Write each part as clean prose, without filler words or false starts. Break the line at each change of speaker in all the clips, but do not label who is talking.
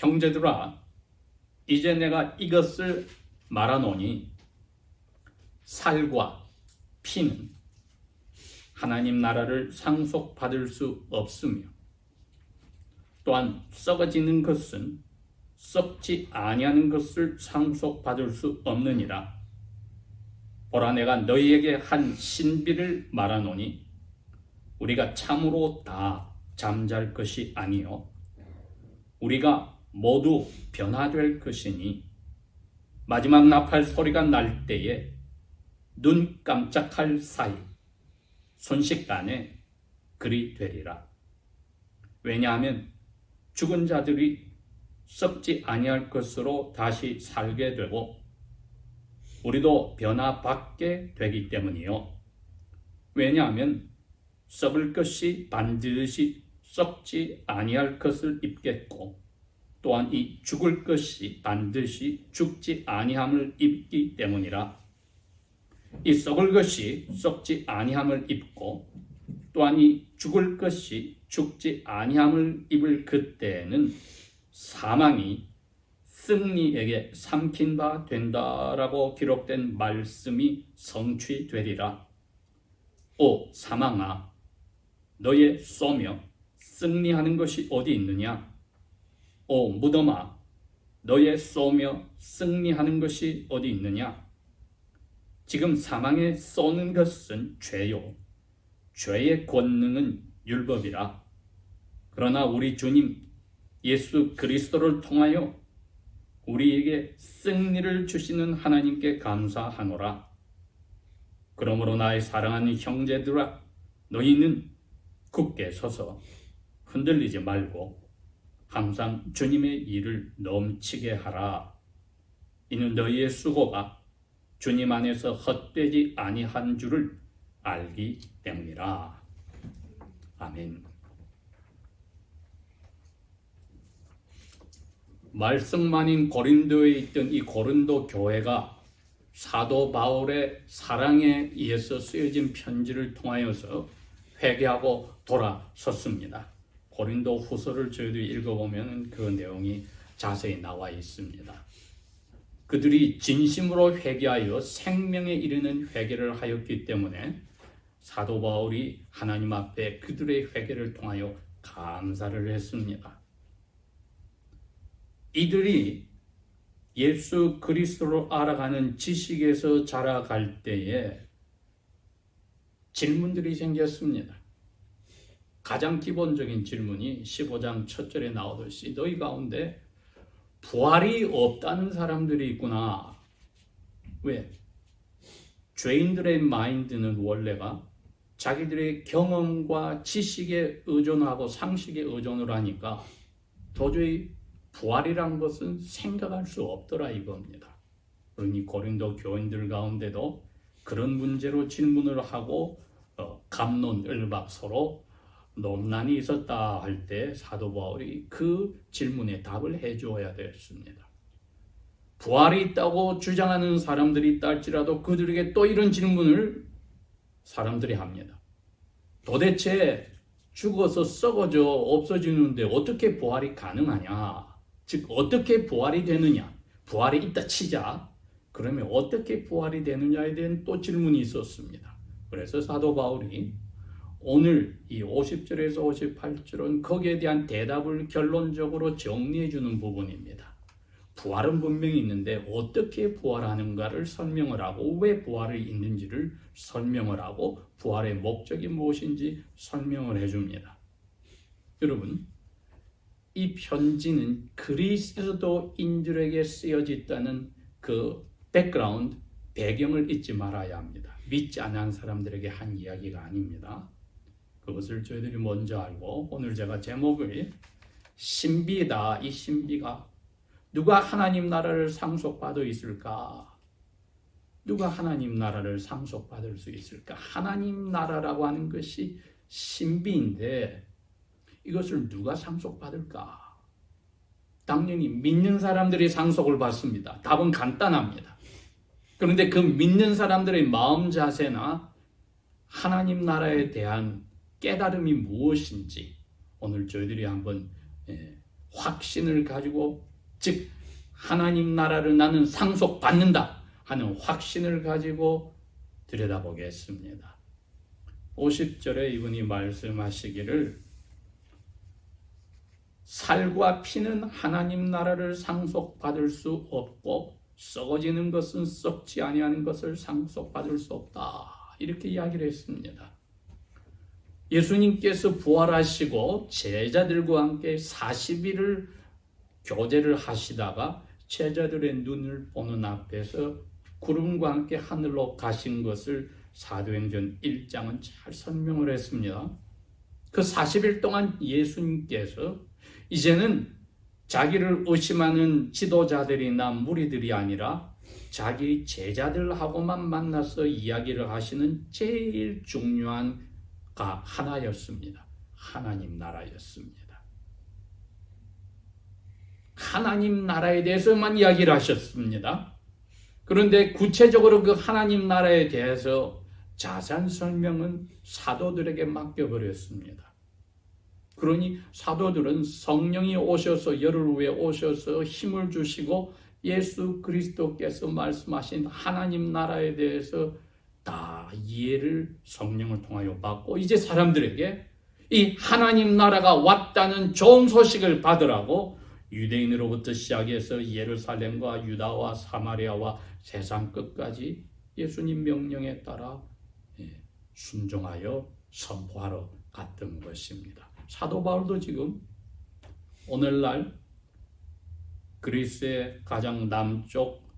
형제들아, 이제 내가 이것을 말하노니 살과 피는 하나님 나라를 상속받을 수 없으며 또한 썩어지는 것은 썩지 아니하는 것을 상속받을 수 없느니라. 보라, 내가 너희에게 한 신비를 말하노니 우리가 참으로 다 잠잘 것이 아니요 우리가 모두 변화될 것이니 마지막 나팔 소리가 날 때에 눈 깜짝할 사이 순식간에 그리 되리라. 왜냐하면 죽은 자들이 썩지 아니할 것으로 다시 살게 되고 우리도 변화받게 되기 때문이요. 왜냐하면 썩을 것이 반드시 썩지 아니할 것을 입겠고 또한 이 죽을 것이 반드시 죽지 아니함을 입기 때문이라. 이 썩을 것이 썩지 아니함을 입고 또한 이 죽을 것이 죽지 아니함을 입을 그때에는 사망이 승리에게 삼킨 바 된다라고 기록된 말씀이 성취되리라. 오 사망아, 너의 쏘며 승리하는 것이 어디 있느냐? 오 무덤아, 너의 쏘며 승리하는 것이 어디 있느냐? 지금 사망에 쏘는 것은 죄요, 죄의 권능은 율법이라. 그러나 우리 주님 예수 그리스도를 통하여 우리에게 승리를 주시는 하나님께 감사하노라. 그러므로 나의 사랑하는 형제들아, 너희는 굳게 서서 흔들리지 말고 항상 주님의 일을 넘치게 하라. 이는 너희의 수고가 주님 안에서 헛되지 아니한 줄을 알기 때문이라. 아멘. 말썽만인 고린도에 있던 이 고린도 교회가 사도 바울의 사랑에 의해서 쓰여진 편지를 통하여서 회개하고 돌아섰습니다. 고린도 후서를 저희들이 읽어보면 그 내용이 자세히 나와 있습니다. 그들이 진심으로 회개하여 생명에 이르는 회개를 하였기 때문에 사도 바울이 하나님 앞에 그들의 회개를 통하여 감사를 했습니다. 이들이 예수 그리스도를 알아가는 지식에서 자라갈 때에 질문들이 생겼습니다. 가장 기본적인 질문이 15장 첫 절에 나오듯이 너희 가운데 부활이 없다는 사람들이 있구나. 왜? 죄인들의 마인드는 원래가 자기들의 경험과 지식에 의존하고 상식에 의존을 하니까 도저히 부활이란 것은 생각할 수 없더라 이겁니다. 그러니 고린도 교인들 가운데도 그런 문제로 질문을 하고 갑론을박 서로 논란이 있었다 할 때 사도 바울이 그 질문에 답을 해줘야 됐습니다. 부활이 있다고 주장하는 사람들이 있다 할지라도 그들에게 또 이런 질문을 사람들이 합니다. 도대체 죽어서 썩어져 없어지는데 어떻게 부활이 가능하냐? 즉 어떻게 부활이 되느냐? 부활이 있다 치자. 그러면 어떻게 부활이 되느냐에 대한 또 질문이 있었습니다. 그래서 사도 바울이 오늘 이 50절에서 58절은 거기에 대한 대답을 결론적으로 정리해 주는 부분입니다. 부활은 분명히 있는데 어떻게 부활하는가를 설명을 하고 왜 부활이 있는지를 설명을 하고 부활의 목적이 무엇인지 설명을 해줍니다. 여러분, 이 편지는 그리스도인들에게 쓰여졌다는 그 백그라운드, 배경을 잊지 말아야 합니다. 믿지 않는 사람들에게 한 이야기가 아닙니다. 그것을 저희들이 먼저 알고 오늘 제가 제목을 신비다. 이 신비가 누가 하나님 나라를 상속받을 있을까? 누가 하나님 나라를 상속받을 수 있을까? 하나님 나라라고 하는 것이 신비인데 이것을 누가 상속받을까? 당연히 믿는 사람들이 상속을 받습니다. 답은 간단합니다. 그런데 그 믿는 사람들의 마음 자세나 하나님 나라에 대한 깨달음이 무엇인지 오늘 저희들이 한번 확신을 가지고, 즉 하나님 나라를 나는 상속받는다 하는 확신을 가지고 들여다보겠습니다. 50절에 이분이 말씀하시기를 살과 피는 하나님 나라를 상속받을 수 없고 썩어지는 것은 썩지 아니하는 것을 상속받을 수 없다, 이렇게 이야기를 했습니다. 예수님께서 부활하시고 제자들과 함께 40일을 교제를 하시다가 제자들의 눈을 보는 앞에서 구름과 함께 하늘로 가신 것을 사도행전 1장은 잘 설명을 했습니다. 그 40일 동안 예수님께서 이제는 자기를 의심하는 지도자들이나 무리들이 아니라 자기 제자들하고만 만나서 이야기를 하시는 제일 중요한 가 하나였습니다. 하나님 나라였습니다. 하나님 나라에 대해서만 이야기를 하셨습니다. 그런데 구체적으로 그 하나님 나라에 대해서 자세한 설명은 사도들에게 맡겨버렸습니다. 그러니 사도들은 성령이 오셔서 열흘 후에 오셔서 힘을 주시고 예수 그리스도께서 말씀하신 하나님 나라에 대해서 다 이해를 성령을 통하여 받고, 이제 사람들에게 이 하나님 나라가 왔다는 좋은 소식을 받으라고 유대인으로부터 시작해서 예루살렘과 유다와 사마리아와 세상 끝까지 예수님 명령에 따라 순종하여 선포하러 갔던 것입니다. 사도 바울도 지금 오늘날 그리스의 가장 남쪽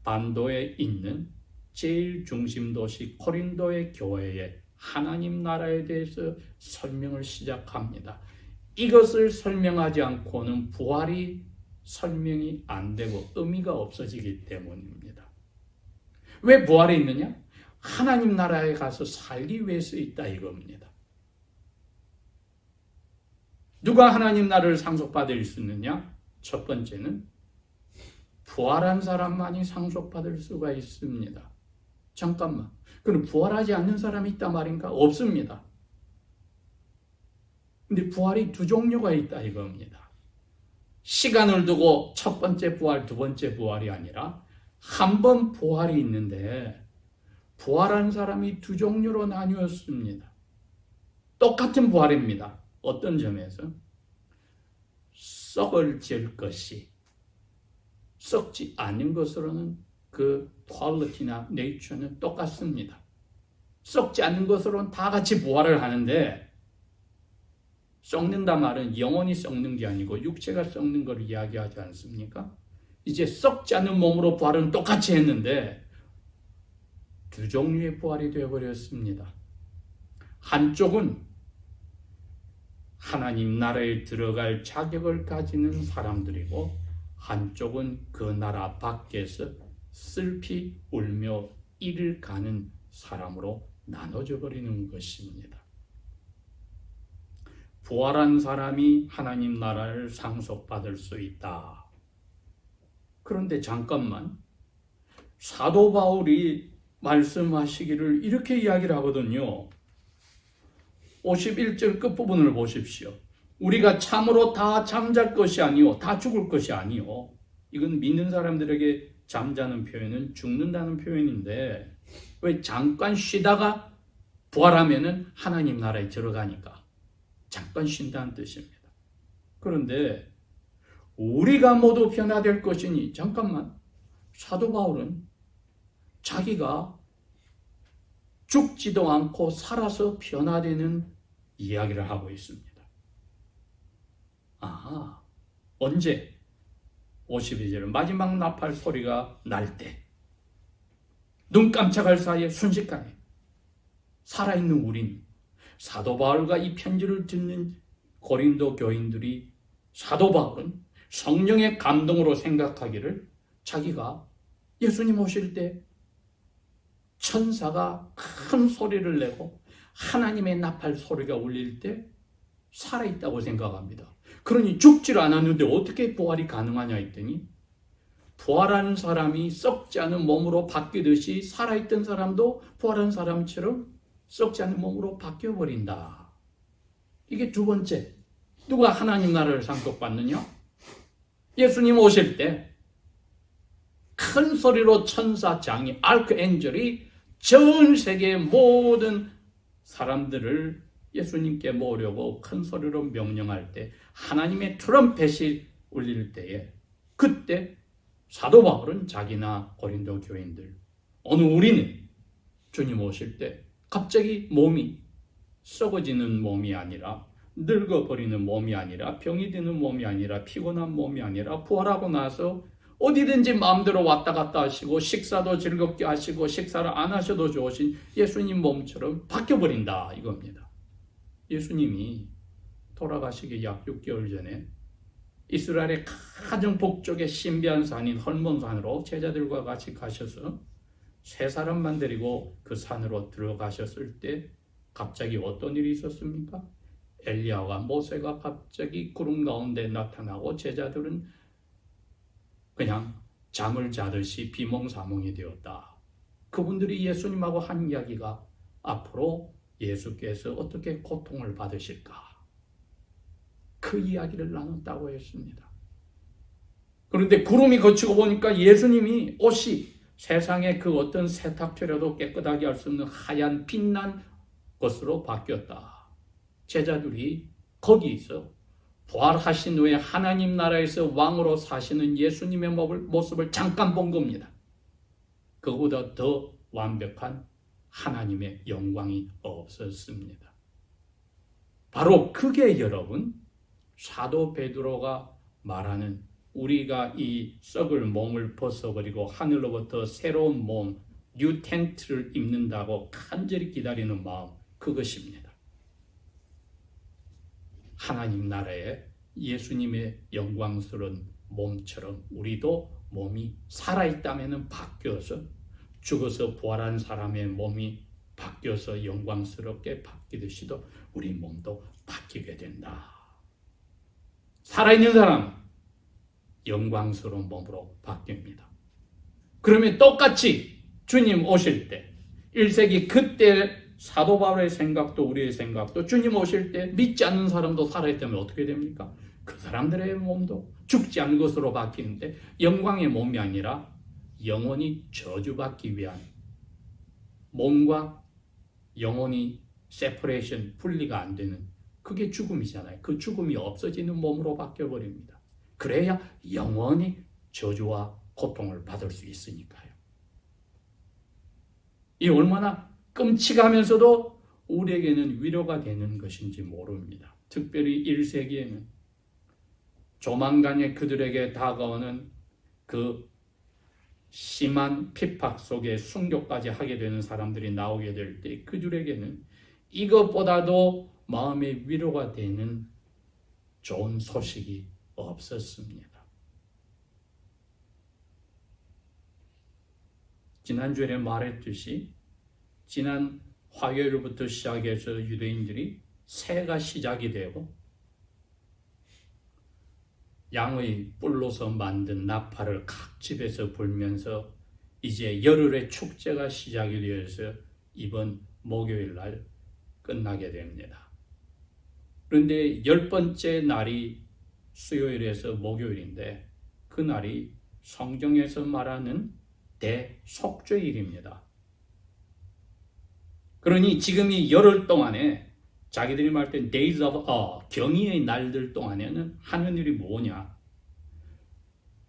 반도에 있는 제일 중심 도시 코린도의 교회에 하나님 나라에 대해서 설명을 시작합니다. 이것을 설명하지 않고는 부활이 설명이 안 되고 의미가 없어지기 때문입니다. 왜 부활이 있느냐? 하나님 나라에 가서 살기 위해서 있다 이겁니다. 누가 하나님 나라를 상속받을 수 있느냐? 첫 번째는 부활한 사람만이 상속받을 수가 있습니다. 잠깐만, 그럼 부활하지 않는 사람이 있단 말인가? 없습니다. 근데 부활이 두 종류가 있다 이겁니다. 시간을 두고 첫 번째 부활, 두 번째 부활이 아니라 한 번 부활이 있는데 부활한 사람이 두 종류로 나뉘었습니다. 똑같은 부활입니다. 어떤 점에서? 썩을 지을 것이 썩지 않는 것으로는 그 퀄리티나 네이처는 똑같습니다. 썩지 않는 것으로는 다 같이 부활을 하는데, 썩는다 말은 영혼이 썩는 게 아니고 육체가 썩는 걸 이야기하지 않습니까? 이제 썩지 않는 몸으로 부활은 똑같이 했는데 두 종류의 부활이 되어버렸습니다. 한쪽은 하나님 나라에 들어갈 자격을 가지는 사람들이고, 한쪽은 그 나라 밖에서 슬피 울며 이를 가는 사람으로 나눠져 버리는 것입니다. 부활한 사람이 하나님 나라를 상속받을 수 있다. 그런데 잠깐만, 사도 바울이 말씀하시기를 이렇게 이야기를 하거든요. 51절 끝부분을 보십시오. 우리가 참으로 다 잠잘 것이 아니요 다 죽을 것이 아니요. 이건 믿는 사람들에게 잠자는 표현은 죽는다는 표현인데, 왜 잠깐 쉬다가 부활하면은 하나님 나라에 들어가니까 잠깐 쉰다는 뜻입니다. 그런데 우리가 모두 변화될 것이니, 잠깐만, 사도 바울은 자기가 죽지도 않고 살아서 변화되는 이야기를 하고 있습니다. 언제? 52절 마지막 나팔 소리가 날 때, 눈 깜짝할 사이에 순식간에 살아있는 우린, 사도 바울과 이 편지를 듣는 고린도 교인들이 사도 바울은 성령의 감동으로 생각하기를 자기가 예수님 오실 때 천사가 큰 소리를 내고 하나님의 나팔 소리가 울릴 때 살아있다고 생각합니다. 그러니 죽질 않았는데 어떻게 부활이 가능하냐 했더니, 부활하는 사람이 썩지 않은 몸으로 바뀌듯이 살아있던 사람도 부활한 사람처럼 썩지 않은 몸으로 바뀌어버린다. 이게 두 번째 누가 하나님 나라를 상속받느냐? 예수님 오실 때 큰 소리로 천사 장이 아크엔젤이 전 세계의 모든 사람들을 예수님께 모으려고 큰 소리로 명령할 때 하나님의 트럼펫이 울릴 때에 그때 사도 바울은 자기나 고린도 교인들 오늘 우리는 주님 오실 때 갑자기 몸이 썩어지는 몸이 아니라 늙어버리는 몸이 아니라 병이 드는 몸이 아니라 피곤한 몸이 아니라 부활하고 나서 어디든지 마음대로 왔다 갔다 하시고 식사도 즐겁게 하시고 식사를 안 하셔도 좋으신 예수님 몸처럼 바뀌어버린다 이겁니다. 예수님이 돌아가시기 약 6개월 전에 이스라엘의 가장 북쪽의 신비한 산인 헐몬산으로 제자들과 같이 가셔서 세 사람만 데리고 그 산으로 들어가셨을 때 갑자기 어떤 일이 있었습니까? 엘리야와 모세가 갑자기 구름 가운데 나타나고 제자들은 그냥 잠을 자듯이 비몽사몽이 되었다. 그분들이 예수님하고 한 이야기가 앞으로 예수께서 어떻게 고통을 받으실까? 그 이야기를 나눴다고 했습니다. 그런데 구름이 거치고 보니까 예수님이 옷이 세상의 그 어떤 세탁처라도 깨끗하게 할 수 없는 하얀 빛난 것으로 바뀌었다. 제자들이 거기서 부활하신 후에 하나님 나라에서 왕으로 사시는 예수님의 모습을 잠깐 본 겁니다. 그보다 더 완벽한 하나님의 영광이 없었습니다. 바로 그게 여러분 사도 베드로가 말하는 우리가 이 썩을 몸을 벗어버리고 하늘로부터 새로운 몸, 뉴 텐트를 입는다고 간절히 기다리는 마음 그것입니다. 하나님 나라에 예수님의 영광스러운 몸처럼 우리도 몸이 살아있다면 바뀌어서 죽어서 부활한 사람의 몸이 바뀌어서 영광스럽게 바뀌듯이도 우리 몸도 바뀌게 된다. 살아있는 사람 영광스러운 몸으로 바뀝니다. 그러면 똑같이 주님 오실 때 1세기 그때 사도 바울의 생각도 우리의 생각도 주님 오실 때 믿지 않는 사람도 살아있다면 어떻게 됩니까? 그 사람들의 몸도 죽지 않은 것으로 바뀌는데 영광의 몸이 아니라 영원히 저주받기 위한 몸과 영혼이 세퍼레이션 분리가 안 되는 그게 죽음이잖아요. 그 죽음이 없어지는 몸으로 바뀌어버립니다. 그래야 영원히 저주와 고통을 받을 수 있으니까요. 이 얼마나 끔찍하면서도 우리에게는 위로가 되는 것인지 모릅니다. 특별히 1세기에는 조만간에 그들에게 다가오는 그 심한 핍박 속에 순교까지 하게 되는 사람들이 나오게 될 때 그들에게는 이것보다도 마음의 위로가 되는 좋은 소식이 없었습니다. 지난주에 말했듯이 지난 화요일부터 시작해서 유대인들이 새해가 시작이 되고 양의 뿔로서 만든 나팔을 각 집에서 불면서 이제 열흘의 축제가 시작이 되어서 이번 목요일 날 끝나게 됩니다. 그런데 10번째 날이 수요일에서 목요일인데 그 날이 성경에서 말하는 대속죄일입니다. 그러니 지금 이 열흘 동안에 자기들이 말할 때 days of 경의의 날들 동안에는 하는 일이 뭐냐?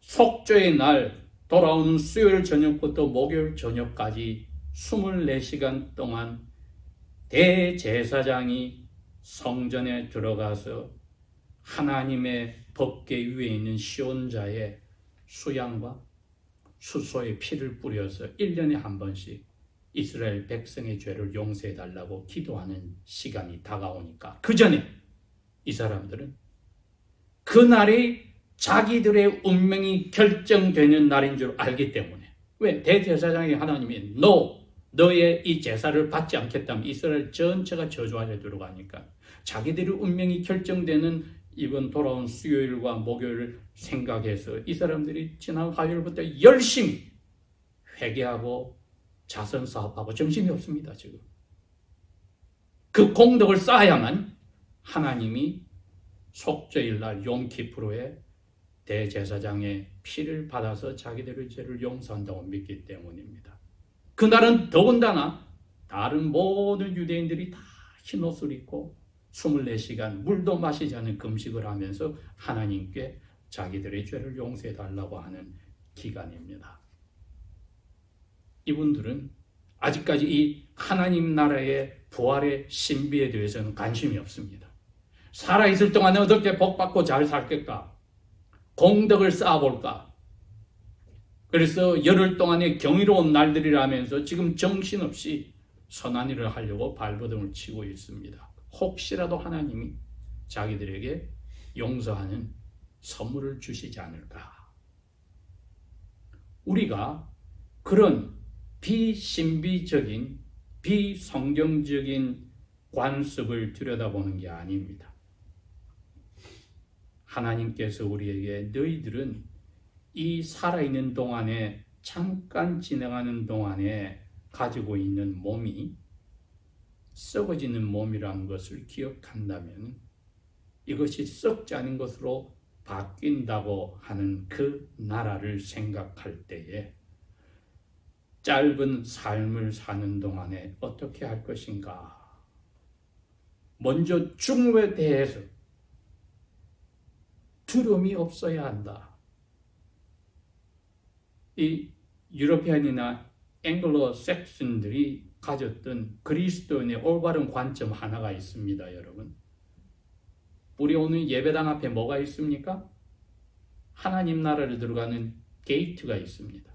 속죄의 날 돌아오는 수요일 저녁부터 목요일 저녁까지 24시간 동안 대제사장이 성전에 들어가서 하나님의 법궤 위에 있는 시온자의 수양과 수소의 피를 뿌려서 1년에 한 번씩 이스라엘 백성의 죄를 용서해달라고 기도하는 시간이 다가오니까 그 전에 이 사람들은 그 날이 자기들의 운명이 결정되는 날인 줄 알기 때문에 왜? 대제사장이 하나님이 너의 이 제사를 받지 않겠다면 이스라엘 전체가 저주하게 들어가니까 자기들의 운명이 결정되는 이번 돌아온 수요일과 목요일을 생각해서 이 사람들이 지난 화요일부터 열심히 회개하고 자선 사업하고 정신이 없습니다. 지금 그 공덕을 쌓아야만 하나님이 속죄일날 욤키프로에 대제사장의 피를 받아서 자기들의 죄를 용서한다고 믿기 때문입니다. 그날은 더군다나 다른 모든 유대인들이 다 흰옷을 입고 24시간 물도 마시지 않는 금식을 하면서 하나님께 자기들의 죄를 용서해 달라고 하는 기간입니다. 이분들은 아직까지 이 하나님 나라의 부활의 신비에 대해서는 관심이 없습니다. 살아있을 동안에 어떻게 복받고 잘 살겠까? 공덕을 쌓아볼까? 그래서 열흘 동안의 경이로운 날들이라면서 지금 정신없이 선한 일을 하려고 발버둥을 치고 있습니다. 혹시라도 하나님이 자기들에게 용서하는 선물을 주시지 않을까? 우리가 그런 비신비적인 비성경적인 관습을 들여다보는 게 아닙니다. 하나님께서 우리에게 너희들은 이 살아있는 동안에 잠깐 지나가는 동안에 가지고 있는 몸이 썩어지는 몸이라는 것을 기억한다면 이것이 썩지 않은 것으로 바뀐다고 하는 그 나라를 생각할 때에 짧은 삶을 사는 동안에 어떻게 할 것인가? 먼저 죽음에 대해서 두려움이 없어야 한다. 이 유러피안이나 앵글로 섹슨들이 가졌던 그리스도인의 올바른 관점 하나가 있습니다, 여러분. 우리 오늘 예배당 앞에 뭐가 있습니까? 하나님 나라를 들어가는 게이트가 있습니다.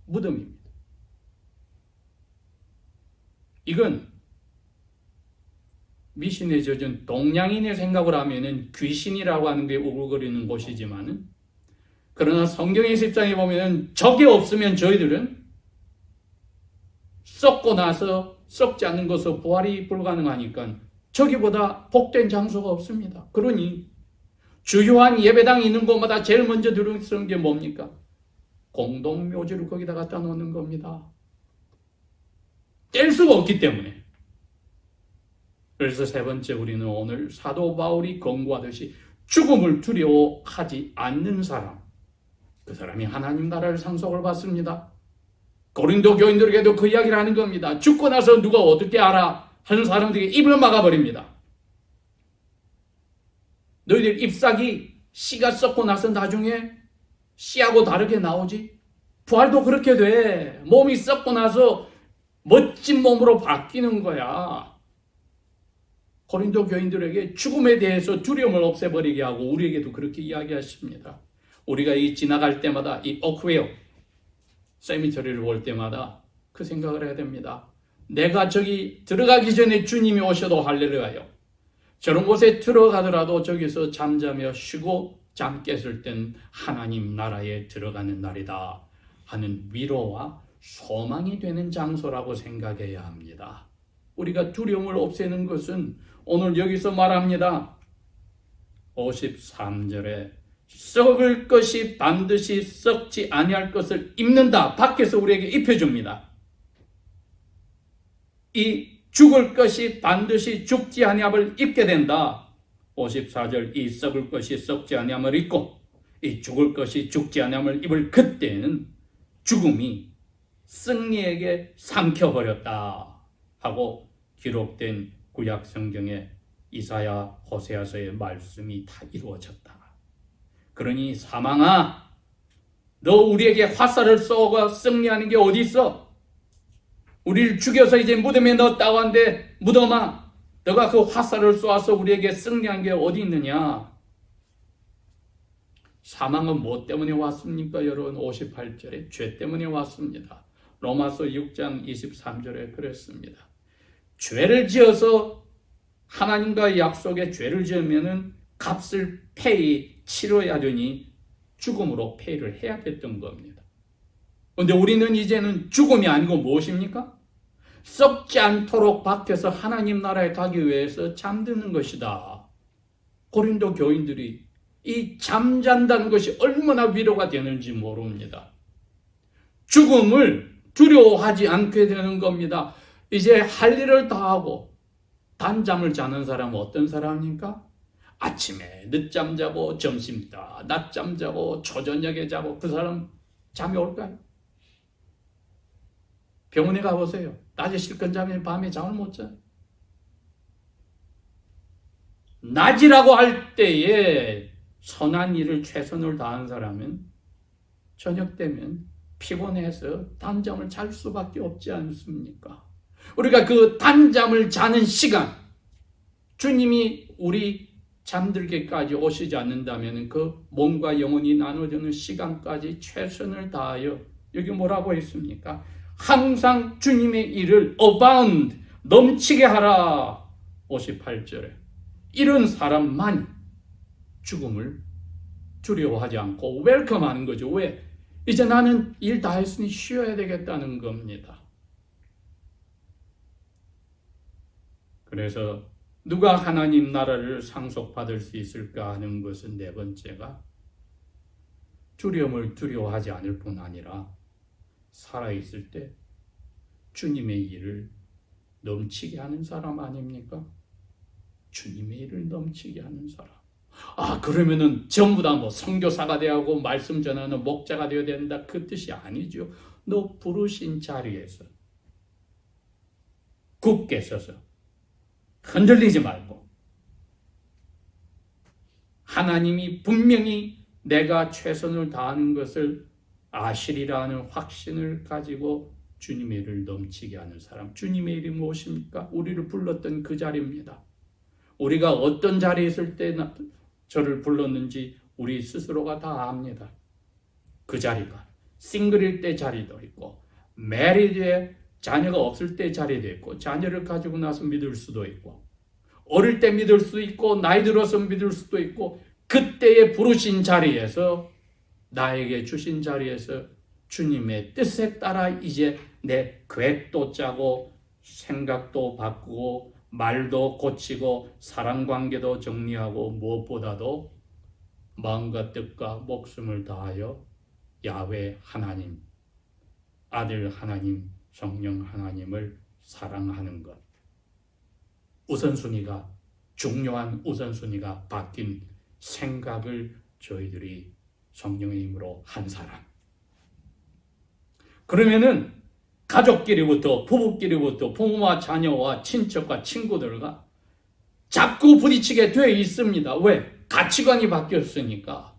무덤입니다. 이건 미신에 젖은 동양인의 생각을 하면은 귀신이라고 하는 게 우글거리는 곳이지만은, 그러나 성경의 10장에 보면은 적이 없으면 저희들은 썩고 나서 썩지 않는 것으로 부활이 불가능하니까 저기보다 복된 장소가 없습니다. 그러니 주요한 예배당이 있는 곳마다 제일 먼저 들어서는 게 뭡니까? 공동묘지를 거기다 갖다 놓는 겁니다. 뗄 수가 없기 때문에. 그래서 세 번째, 우리는 오늘 사도 바울이 권고하듯이 죽음을 두려워하지 않는 사람, 그 사람이 하나님 나라를 상속을 받습니다. 고린도 교인들에게도 그 이야기를 하는 겁니다. 죽고 나서 누가 어떻게 알아? 하는 사람들에게 입을 막아버립니다. 너희들 잎사귀 씨가 썩고 나서 나중에 씨하고 다르게 나오지? 부활도 그렇게 돼. 몸이 썩고 나서 멋진 몸으로 바뀌는 거야. 고린도 교인들에게 죽음에 대해서 두려움을 없애버리게 하고 우리에게도 그렇게 이야기하십니다. 우리가 이 지나갈 때마다 이 오크웨어 세미터리를 볼 때마다 그 생각을 해야 됩니다. 내가 저기 들어가기 전에 주님이 오셔도 할렐루야요. 저런 곳에 들어가더라도 저기서 잠자며 쉬고 잠 깼을 땐 하나님 나라에 들어가는 날이다 하는 위로와 소망이 되는 장소라고 생각해야 합니다. 우리가 두려움을 없애는 것은 오늘 여기서 말합니다. 53절에 썩을 것이 반드시 썩지 아니할 것을 입는다. 밖에서 우리에게 입혀줍니다. 이 죽을 것이 반드시 죽지 아니함을 입게 된다. 54절 이 썩을 것이 썩지 아니함을 입고 이 죽을 것이 죽지 아니함을 입을 그때는 죽음이 승리에게 삼켜버렸다 하고 기록된 구약 성경의 이사야, 호세아서의 말씀이 다 이루어졌다. 그러니 사망아, 너 우리에게 화살을 쏘고 승리하는 게 어디 있어? 우리를 죽여서 이제 무덤에 넣었다고 하는데 무덤아, 너가 그 화살을 쏘아서 우리에게 승리한 게 어디 있느냐? 사망은 뭐 때문에 왔습니까? 여러분 58절에 죄 때문에 왔습니다. 로마서 6장 23절에 그랬습니다. 죄를 지어서 하나님과의 약속에 죄를 지으면은 값을 치러야 되니 죽음으로 페이를 해야 됐던 겁니다. 그런데 우리는 이제는 죽음이 아니고 무엇입니까? 썩지 않도록 밖에서 하나님 나라에 가기 위해서 잠드는 것이다. 고린도 교인들이 이 잠잔다는 것이 얼마나 위로가 되는지 모릅니다. 죽음을 두려워하지 않게 되는 겁니다. 이제 할 일을 다 하고 단잠을 자는 사람은 어떤 사람입니까? 아침에 늦잠 자고 점심 다 낮잠 자고 초저녁에 자고 그 사람 잠이 올까요? 병원에 가보세요. 낮에 실컷 자면 밤에 잠을 못 자요. 낮이라고 할 때에 선한 일을 최선을 다한 사람은 저녁 되면 피곤해서 단잠을 잘 수밖에 없지 않습니까? 우리가 그 단잠을 자는 시간, 주님이 우리 잠들게까지 오시지 않는다면 그 몸과 영혼이 나눠주는 시간까지 최선을 다하여, 여기 뭐라고 했습니까? 항상 주님의 일을 abound, 넘치게 하라. 58절에 이런 사람만 죽음을 두려워하지 않고 웰컴하는 거죠. 왜? 이제 나는 일 다 했으니 쉬어야 되겠다는 겁니다. 그래서 누가 하나님 나라를 상속받을 수 있을까 하는 것은 네 번째가 두려움을 두려워하지 않을 뿐 아니라 살아있을 때 주님의 일을 넘치게 하는 사람 아닙니까? 주님의 일을 넘치게 하는 사람. 그러면은 전부 다 뭐 선교사가 되고 말씀 전하는 목자가 되어야 된다, 그 뜻이 아니죠. 너 부르신 자리에서 굳게 서서 흔들리지 말고, 하나님이 분명히 내가 최선을 다하는 것을 아시리라는 확신을 가지고 주님의 일을 넘치게 하는 사람. 주님의 일이 무엇입니까? 우리를 불렀던 그 자리입니다. 우리가 어떤 자리에 있을 때 저를 불렀는지 우리 스스로가 다 압니다. 그 자리가 싱글일 때 자리도 있고, 매리드에 자녀가 없을 때 자리도 있고, 자녀를 가지고 나서 믿을 수도 있고, 어릴 때 믿을 수도 있고, 나이 들어서 믿을 수도 있고, 그때의 부르신 자리에서, 나에게 주신 자리에서 주님의 뜻에 따라 이제 내 계획도 짜고 생각도 바꾸고 말도 고치고 사랑관계도 정리하고, 무엇보다도 마음과 뜻과 목숨을 다하여 야훼 하나님, 아들 하나님, 성령 하나님을 사랑하는 것. 우선순위가, 중요한 우선순위가 바뀐 생각을 저희들이 성령의 힘으로 한 사람. 그러면은 가족끼리부터, 부부끼리부터, 부모와 자녀와 친척과 친구들과 자꾸 부딪히게 되어 있습니다. 왜? 가치관이 바뀌었으니까.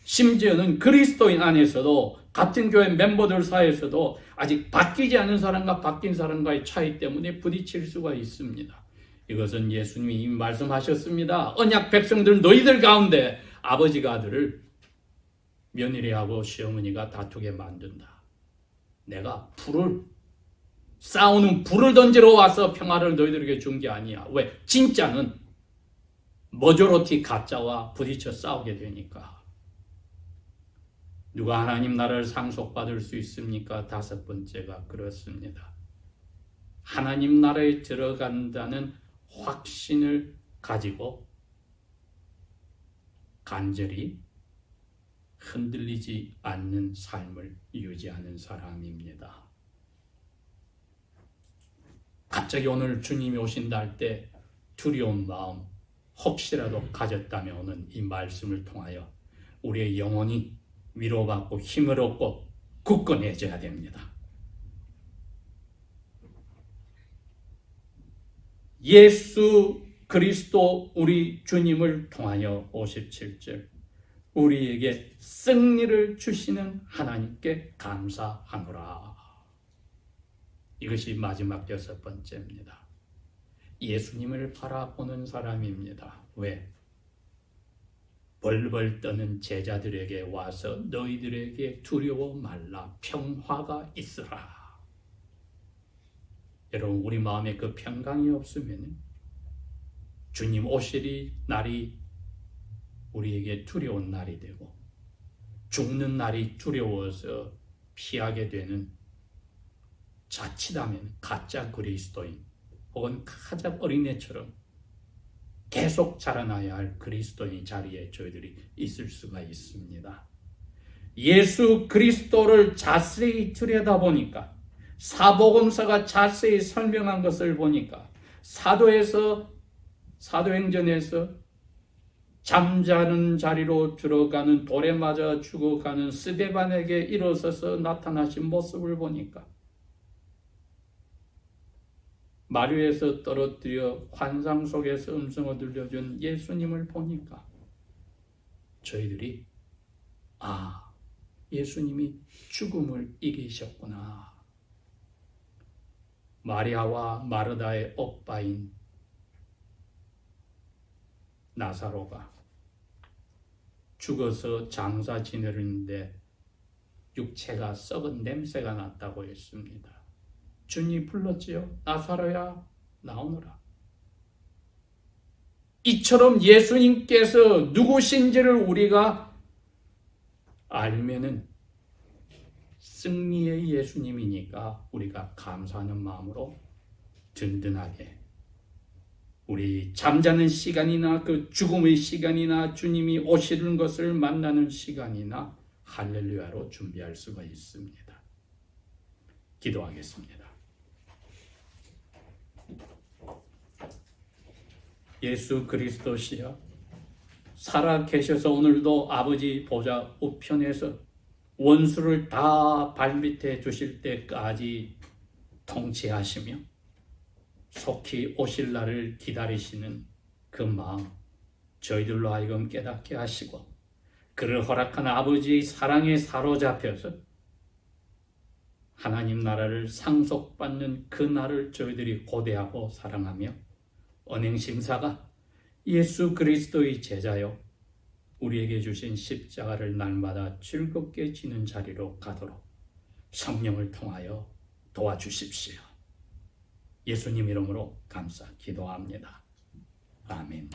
심지어는 그리스도인 안에서도, 같은 교회 멤버들 사이에서도 아직 바뀌지 않은 사람과 바뀐 사람과의 차이 때문에 부딪힐 수가 있습니다. 이것은 예수님이 이미 말씀하셨습니다. 언약 백성들, 너희들 가운데 아버지가 아들을, 며느리하고 시어머니가 다투게 만든다. 내가 싸우는 불을 던지러 와서 평화를 너희들에게 준 게 아니야. 왜? 진짜는 머저리티 가짜와 부딪혀 싸우게 되니까. 누가 하나님 나라를 상속받을 수 있습니까? 다섯 번째가 그렇습니다. 하나님 나라에 들어간다는 확신을 가지고 간절히 흔들리지 않는 삶을 유지하는 사람입니다. 갑자기 오늘 주님이 오신다 할 때 두려운 마음 혹시라도 가졌다면 오늘 이 말씀을 통하여 우리의 영혼이 위로받고 힘을 얻고 굳건해져야 됩니다. 예수 그리스도 우리 주님을 통하여 57절, 우리에게 승리를 주시는 하나님께 감사하노라. 이것이 마지막 여섯 번째입니다. 예수님을 바라보는 사람입니다. 왜? 벌벌 떠는 제자들에게 와서 너희들에게 두려워 말라, 평화가 있으라. 여러분, 우리 마음에 그 평강이 없으면 주님 오실 날이 우리에게 두려운 날이 되고, 죽는 날이 두려워서 피하게 되는, 자칫하면 가짜 그리스도인 혹은 가짜 어린애처럼 계속 자라나야 할 그리스도인 자리에 저희들이 있을 수가 있습니다. 예수 그리스도를 자세히 들여다보니까, 사복음서가 자세히 설명한 것을 보니까, 사도행전에서 잠자는 자리로 들어가는 돌에 맞아 죽어가는 스데반에게 일어서서 나타나신 모습을 보니까 마류에서 떨어뜨려 환상 속에서 음성을 들려준 예수님을 보니까 저희들이 예수님이 죽음을 이기셨구나. 마리아와 마르다의 오빠인 나사로가 죽어서 장사 지내는데 육체가 썩은 냄새가 났다고 했습니다. 주님 불렀지요. 나사로야 나오너라. 이처럼 예수님께서 누구신지를 우리가 알면은 승리의 예수님이니까 우리가 감사하는 마음으로 든든하게 우리 잠자는 시간이나 그 죽음의 시간이나 주님이 오시는 것을 만나는 시간이나 할렐루야로 준비할 수가 있습니다. 기도하겠습니다. 예수 그리스도시여 살아 계셔서 오늘도 아버지 보좌 우편에서 원수를 다 발밑에 두실 때까지 통치하시며 속히 오실 날을 기다리시는 그 마음 저희들로 하여금 깨닫게 하시고 그를 허락한 아버지의 사랑에 사로잡혀서 하나님 나라를 상속받는 그 날을 저희들이 고대하고 사랑하며 언행심사가 예수 그리스도의 제자요 우리에게 주신 십자가를 날마다 즐겁게 지는 자리로 가도록 성령을 통하여 도와주십시오. 예수님 이름으로 감사 기도합니다. 아멘.